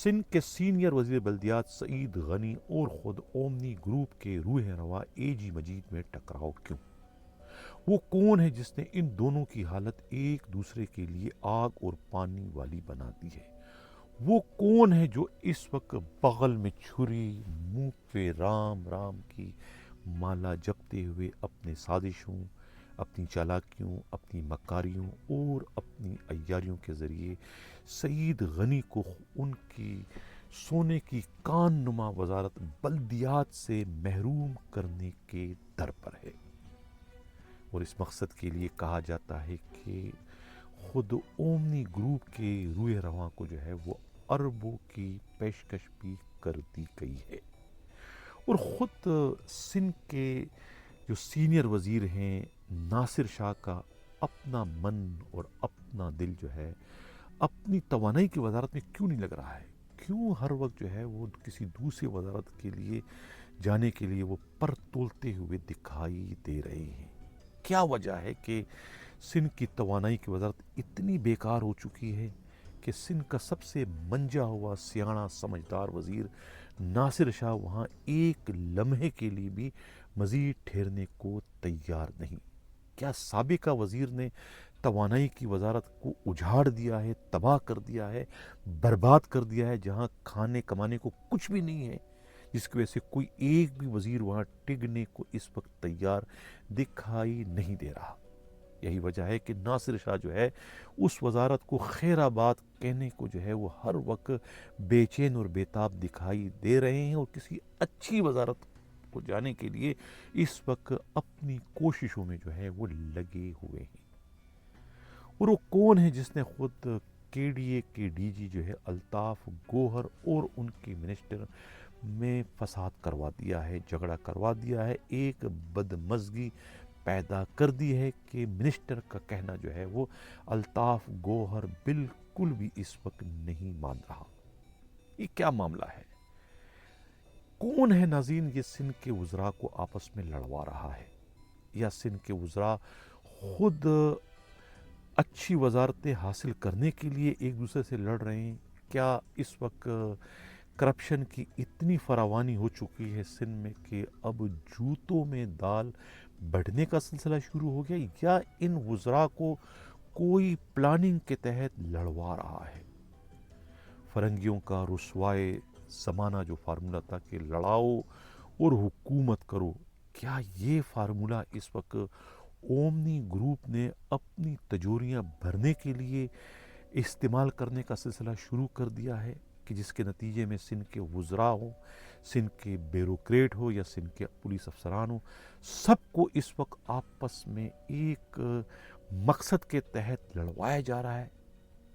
سندھ کے سینئر وزیر بلدیات سعید غنی اور خود اومنی گروپ کے روح رواں اے جی مجید میں ٹکراؤ کیوں؟ وہ کون ہے جس نے ان دونوں کی حالت ایک دوسرے کے لیے آگ اور پانی والی بنا دی ہے؟ وہ کون ہے جو اس وقت بغل میں چھری منہ پہ رام رام کی مالا جپتے ہوئے اپنے سازشوں، اپنی چالاکیوں، اپنی مکاریوں اور اپنی عیاریوں کے ذریعے سعید غنی کو ان کی سونے کی کان نما وزارت بلدیات سے محروم کرنے کے در پر ہے؟ اور اس مقصد کے لیے کہا جاتا ہے کہ خود اومنی گروپ کے روح رواں کو جو ہے وہ اربوں کی پیشکش بھی کر دی گئی ہے۔ اور خود سندھ کے جو سینئر وزیر ہیں ناصر شاہ کا اپنا من اور اپنا دل جو ہے اپنی توانائی کی وزارت میں کیوں نہیں لگ رہا ہے؟ کیوں ہر وقت جو ہے وہ کسی دوسری وزارت کے لیے جانے کے لیے وہ پر تولتے ہوئے دکھائی دے رہے ہیں؟ کیا وجہ ہے کہ سندھ کی توانائی کی وزارت اتنی بیکار ہو چکی ہے کہ سندھ کا سب سے منجا ہوا سیاںہ سمجھدار وزیر ناصر شاہ وہاں ایک لمحے کے لیے بھی مزید ٹھہرنے کو تیار نہیں؟ کیا سابقہ وزیر نے توانائی کی وزارت کو اجاڑ دیا ہے، تباہ کر دیا ہے، برباد کر دیا ہے، جہاں کھانے کمانے کو کچھ بھی نہیں ہے، جس کی وجہ سے کوئی ایک بھی وزیر وہاں ٹکنے کو اس وقت تیار دکھائی نہیں دے رہا؟ یہی وجہ ہے کہ ناصر شاہ جو ہے اس وزارت کو خیر آباد کہنے کو جو ہے وہ ہر وقت بے چین اور بیتاب دکھائی دے رہے ہیں، اور کسی اچھی وزارت کو جانے کے لیے اس وقت اپنی کوششوں میں جو ہے وہ لگے ہوئے ہیں۔ اور وہ کون ہے جس نے خود کے ڈی اے کے ڈی جی جو ہے الطاف گوہر اور ان کے منسٹر میں فساد کروا دیا ہے، جھگڑا کروا دیا ہے، ایک بدمزگی پیدا کر دی ہے کہ منسٹر کا کہنا جو ہے وہ الطاف گوہر بالکل بھی اس وقت نہیں مان رہا؟ یہ کیا معاملہ ہے؟ کون ہے ناظرین یہ سندھ کے وزراء کو آپس میں لڑوا رہا ہے؟ یا سندھ کے وزراء خود اچھی وزارتیں حاصل کرنے کے لیے ایک دوسرے سے لڑ رہے ہیں؟ کیا اس وقت کرپشن کی اتنی فراوانی ہو چکی ہے سندھ میں کہ اب جوتوں میں دال بڑھنے کا سلسلہ شروع ہو گیا، یا ان وزراء کو کوئی پلاننگ کے تحت لڑوا رہا ہے؟ فرنگیوں کا رسوائے زمانہ جو فارمولہ تھا کہ لڑاؤ اور حکومت کرو، کیا یہ فارمولہ اس وقت اومنی گروپ نے اپنی تجوریاں بھرنے کے لیے استعمال کرنے کا سلسلہ شروع کر دیا ہے کہ جس کے نتیجے میں سندھ کے وزراء ہوں، سندھ کے بیوروکریٹ ہو یا سندھ کے پولیس افسران ہوں، سب کو اس وقت آپس میں ایک مقصد کے تحت لڑوایا جا رہا ہے؟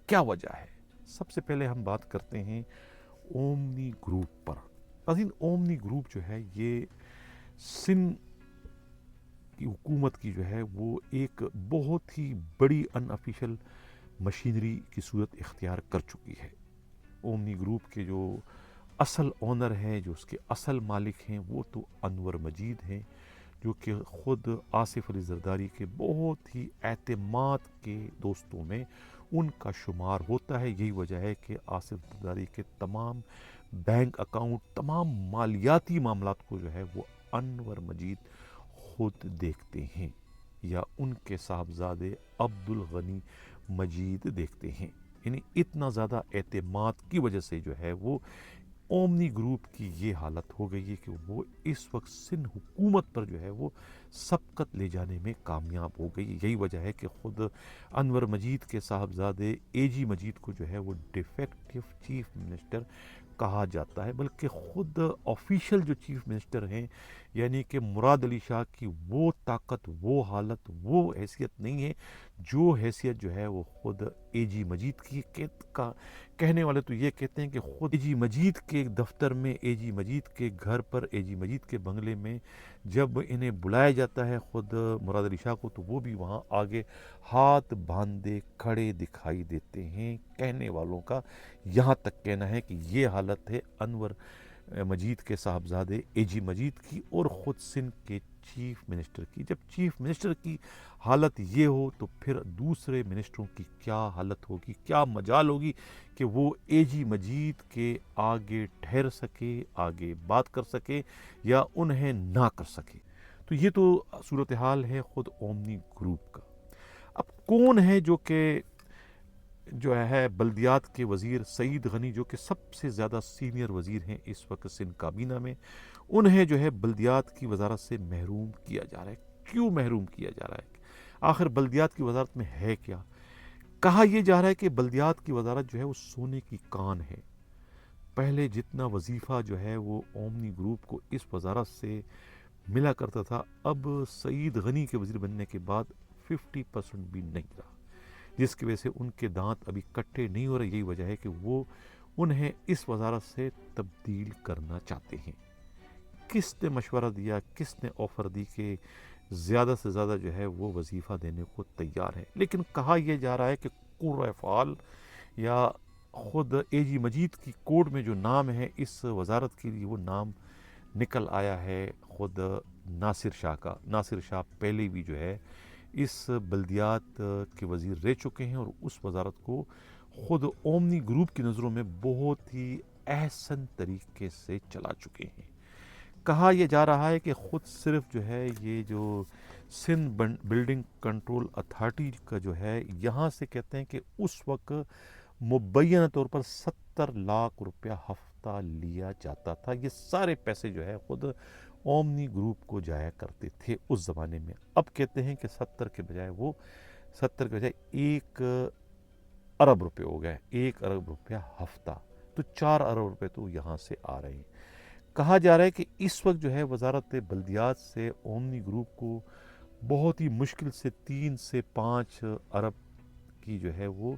کیا وجہ ہے؟ سب سے پہلے ہم بات کرتے ہیں اومنی گروپ پر۔ عظیم اومنی گروپ جو ہے یہ سندھ کی حکومت کی جو ہے وہ ایک بہت ہی بڑی ان آفیشل مشینری کی صورت اختیار کر چکی ہے۔ اومنی گروپ کے جو اصل اونر ہیں، جو اس کے اصل مالک ہیں، وہ تو انور مجید ہیں، جو کہ خود آصف علی زرداری کے بہت ہی اعتماد کے دوستوں میں ان کا شمار ہوتا ہے۔ یہی وجہ ہے کہ آصف زرداری کے تمام بینک اکاؤنٹ، تمام مالیاتی معاملات کو جو ہے وہ انور مجید خود دیکھتے ہیں، یا ان کے صاحبزادے عبدالغنی مجید دیکھتے ہیں۔ یعنی اتنا زیادہ اعتماد کی وجہ سے جو ہے وہ اومنی گروپ کی یہ حالت ہو گئی ہے کہ وہ اس وقت سندھ حکومت پر جو ہے وہ سبقت لے جانے میں کامیاب ہو گئی۔ یہی وجہ ہے کہ خود انور مجید کے صاحبزادے اے جی مجید کو جو ہے وہ ڈیفیکٹو چیف منسٹر کہا جاتا ہے، بلکہ خود آفیشل جو چیف منسٹر ہیں یعنی کہ مراد علی شاہ کی وہ طاقت، وہ حالت، وہ حیثیت نہیں ہے جو حیثیت جو ہے وہ خود اے جی مجید کی کہنے والے تو یہ کہتے ہیں کہ خود اے جی مجید کے دفتر میں، اے جی مجید کے گھر پر، اے جی مجید کے بنگلے میں جب انہیں بلایا جاتا ہے خود مراد علی شاہ کو، تو وہ بھی وہاں آگے ہاتھ باندھے کھڑے دکھائی دیتے ہیں۔ کہنے والوں کا یہاں تک کہنا ہے کہ یہ حالت ہے انور مجید کے صاحبزادے اے جی مجید کی اور خود سندھ کے چیف منسٹر کی. جب چیف منسٹر کی حالت یہ ہو تو پھر دوسرے منسٹروں کی کیا حالت ہوگی, کیا مجال ہوگی کہ وہ اے جی مجید کے آگے ٹھہر سکے, آگے بات کر سکے یا انہیں نہ کر سکے. تو یہ تو صورتحال ہے خود اومنی گروپ کا. اب کون ہے جو ہے بلدیات کے وزیر سعید غنی, جو کہ سب سے زیادہ سینئر وزیر ہیں اس وقت سندھ کابینہ میں, انہیں جو ہے بلدیات کی وزارت سے محروم کیا جا رہا ہے. کیوں محروم کیا جا رہا ہے؟ آخر بلدیات کی وزارت میں ہے کیا؟ کہا یہ جا رہا ہے کہ بلدیات کی وزارت جو ہے وہ سونے کی کان ہے. پہلے جتنا وظیفہ جو ہے وہ اومنی گروپ کو اس وزارت سے ملا کرتا تھا, اب سعید غنی کے وزیر بننے کے بعد 50% بھی نہیں رہا, جس کی وجہ سے ان کے دانت ابھی کٹے نہیں ہو رہے. یہی وجہ ہے کہ وہ انہیں اس وزارت سے تبدیل کرنا چاہتے ہیں. کس نے مشورہ دیا, کس نے آفر دی کہ زیادہ سے زیادہ جو ہے وہ وظیفہ دینے کو تیار ہے. لیکن کہا یہ جا رہا ہے کہ قرۂ فعال یا خود اے جی مجید کی کوڈ میں جو نام ہے اس وزارت کے لیے, وہ نام نکل آیا ہے خود ناصر شاہ کا. ناصر شاہ پہلے بھی جو ہے اس بلدیات کے وزیر رہ چکے ہیں اور اس وزارت کو خود اومنی گروپ کی نظروں میں بہت ہی احسن طریقے سے چلا چکے ہیں. کہا یہ جا رہا ہے کہ خود صرف جو ہے یہ جو سندھ بلڈنگ کنٹرول اتھارٹی کا جو ہے, یہاں سے کہتے ہیں کہ اس وقت مبینہ طور پر 70 لاکھ روپیہ ہفتہ لیا جاتا تھا. یہ سارے پیسے جو ہے خود اومنی گروپ کو جایا کرتے تھے اس زمانے میں. اب کہتے ہیں کہ 70 کے بجائے 1 ارب روپے ہو گئے, 1 ارب روپیہ ہفتہ, تو 4 ارب روپے تو یہاں سے آ رہے ہیں. کہا جا رہا ہے کہ اس وقت جو ہے وزارت بلدیات سے اومنی گروپ کو بہت ہی مشکل سے 3 سے 5 ارب کی جو ہے وہ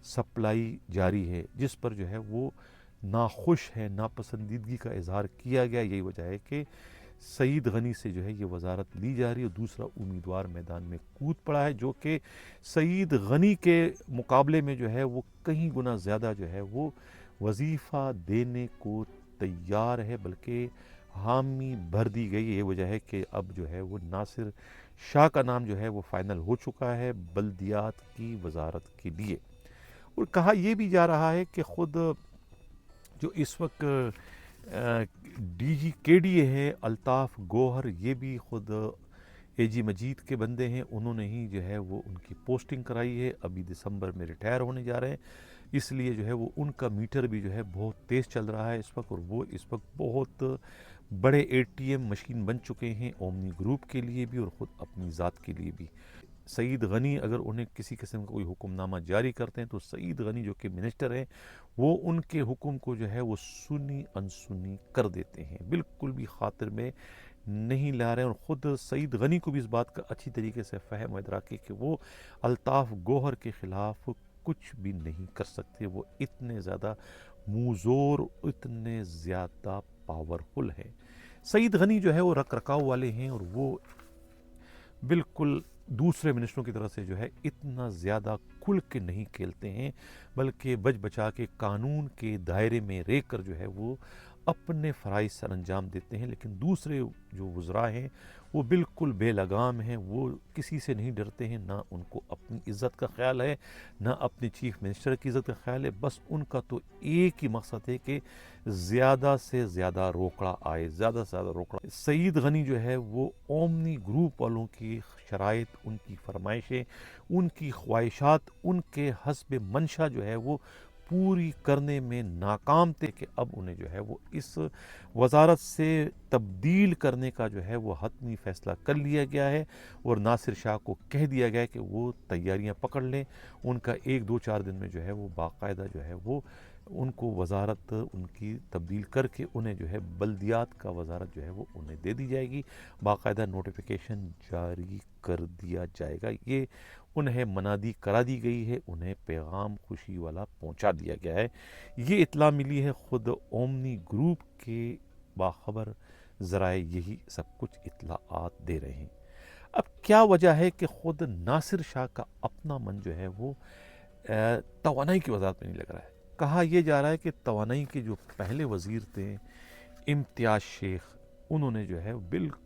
سپلائی جاری ہے, جس پر جو ہے وہ ناخوش ہے, ناپسندیدگی کا اظہار کیا گیا. یہی وجہ ہے کہ سعید غنی سے جو ہے یہ وزارت لی جا رہی ہے. دوسرا امیدوار میدان میں کود پڑا ہے جو کہ سعید غنی کے مقابلے میں جو ہے وہ کہیں گنا زیادہ جو ہے وہ وظیفہ دینے کو تیار ہے, بلکہ حامی بھر دی گئی. یہ وجہ ہے کہ اب جو ہے وہ ناصر شاہ کا نام جو ہے وہ فائنل ہو چکا ہے بلدیات کی وزارت کے لیے. اور کہا یہ بھی جا رہا ہے کہ خود جو اس وقت ڈی جی کے ڈی اے ہے الطاف گوہر, یہ بھی خود اے جی مجید کے بندے ہیں. انہوں نے ہی جو ہے وہ ان کی پوسٹنگ کرائی ہے. ابھی دسمبر میں ریٹائر ہونے جا رہے ہیں, اس لیے جو ہے وہ ان کا میٹر بھی جو ہے بہت تیز چل رہا ہے اس وقت, اور وہ اس وقت بہت بڑے اے ٹی ایم مشین بن چکے ہیں اومنی گروپ کے لیے بھی اور خود اپنی ذات کے لیے بھی. سعید غنی اگر انہیں کسی قسم کا کوئی حکم نامہ جاری کرتے ہیں تو سعید غنی جو کہ منسٹر ہیں وہ ان کے حکم کو جو ہے وہ سنی انسنی کر دیتے ہیں, بالکل بھی خاطر میں نہیں لا رہے ہیں. اور خود سعید غنی کو بھی اس بات کا اچھی طریقے سے فہم و ادراک ہے کہ وہ الطاف گوہر کے خلاف کچھ بھی نہیں کر سکتے. وہ اتنے زیادہ موزور, اتنے زیادہ پاورفل ہیں. سعید غنی جو ہے وہ رکھ رکھاؤ والے ہیں اور وہ بالکل دوسرے منسٹروں کی طرح سے جو ہے اتنا زیادہ کھل کے نہیں کھیلتے ہیں, بلکہ بچ بچا کے قانون کے دائرے میں رہ کر جو ہے وہ اپنے فرائض سر انجام دیتے ہیں. لیکن دوسرے جو وزراء ہیں وہ بالکل بے لگام ہیں, وہ کسی سے نہیں ڈرتے ہیں, نہ ان کو اپنی عزت کا خیال ہے نہ اپنے چیف منسٹر کی عزت کا خیال ہے. بس ان کا تو ایک ہی مقصد ہے کہ زیادہ سے زیادہ روکڑا آئے, زیادہ سے زیادہ روکڑا. سعید غنی جو ہے وہ اومنی گروپ والوں کی شرائط, ان کی فرمائشیں, ان کی خواہشات, ان کے حسب منشا جو ہے وہ پوری کرنے میں ناکام تھے کہ اب انہیں جو ہے وہ اس وزارت سے تبدیل کرنے کا جو ہے وہ حتمی فیصلہ کر لیا گیا ہے. اور ناصر شاہ کو کہہ دیا گیا ہے کہ وہ تیاریاں پکڑ لیں. ان کا 1-2-4 دن میں جو ہے وہ باقاعدہ جو ہے وہ ان کو وزارت ان کی تبدیل کر کے انہیں جو ہے بلدیات کا وزارت جو ہے وہ انہیں دے دی جائے گی. باقاعدہ نوٹیفیکیشن جاری کر دیا جائے گا. یہ انہیں منادی کرا دی گئی ہے, انہیں پیغام خوشی والا پہنچا دیا گیا ہے. یہ اطلاع ملی ہے خود اومنی گروپ کے باخبر ذرائع, یہی سب کچھ اطلاعات دے رہے ہیں. اب کیا وجہ ہے کہ خود ناصر شاہ کا اپنا من جو ہے وہ توانائی کی وزارت میں نہیں لگ رہا ہے؟ کہا یہ جا رہا ہے کہ توانائی کے جو پہلے وزیر تھے امتیاز شیخ, انہوں نے جو ہے بالکل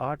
8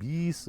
20